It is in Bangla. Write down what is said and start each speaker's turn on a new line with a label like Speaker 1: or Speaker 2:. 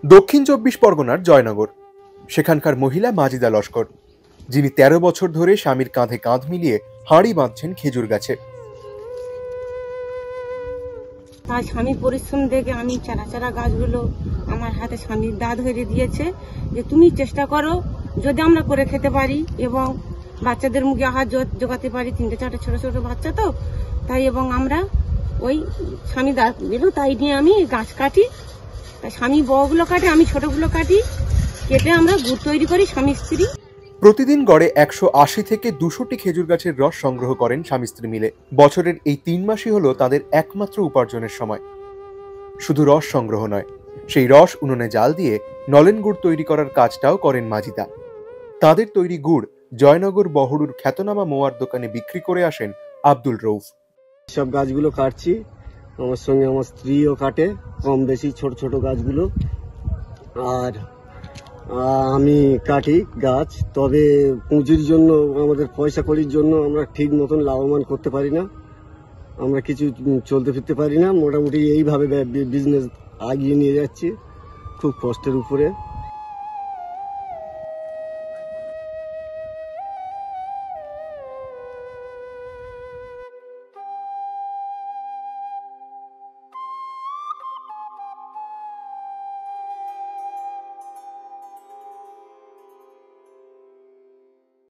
Speaker 1: দক্ষিণ ২৪ পরগনার জয়নগর, সেখানকার মহিলা মাজিদা লস্কর, যিনি ১৩ বছর ধরে স্বামীর কাঁধে কাঁধ মিলিয়ে হাঁড়ি বাঁধছেন খেজুর গাছে।
Speaker 2: তাই স্বামীর পরিশ্রম দেখে আমি চারা চারা গাছগুলো আমার হাতে স্বামীর দা ধরে দিয়েছে যে তুমি চেষ্টা করো, যদি আমরা করে খেতে পারি এবং বাচ্চাদের মুখে আহার জোগাতে পারি। ৩-৪টা ছোট ছোট বাচ্চা তো, তাই এবং আমরা ওই স্বামী দা দিল, তাই নিয়ে আমি গাছ কাটি। তাই স্বামী বড়গুলো কাটে, আমি ছোটগুলো কাটি, কেটে আমরা গুড় তৈরি করি স্বামী স্ত্রী।
Speaker 1: প্রতিদিন গড়ে ১৮০ থেকে ২০০টি খেজুর গাছের রস সংগ্রহ করেন স্বামী স্ত্রী মিলে। বছরের এই ৩ মাসই হলো তাদের একমাত্র উপার্জনের সময়। শুধু রস সংগ্রহ নয়, সেই রস উনুনে জাল দিয়ে নলেন গুড় তৈরি করার কাজটাও করেন মাজিদা। তাদের তৈরি গুড় জয়নগর বহরুর খ্যাতনামা মোয়ার দোকানে বিক্রি করে আসেন আব্দুল রউফ।
Speaker 3: সব গাছগুলো কাটছি, আমার সঙ্গে আমার স্ত্রীও কাটে কম বেশি ছোট ছোট গাছগুলো, আর আমি কাটি গাছ। তবে পুঁজির জন্য, আমাদের পয়সা কড়ির জন্য আমরা ঠিক মতন লাভবান করতে পারি না, আমরা কিছু চলতে ফিরতে পারি না। মোটামুটি এইভাবে বিজনেস আগিয়ে নিয়ে যাচ্ছি খুব কষ্টের উপরে।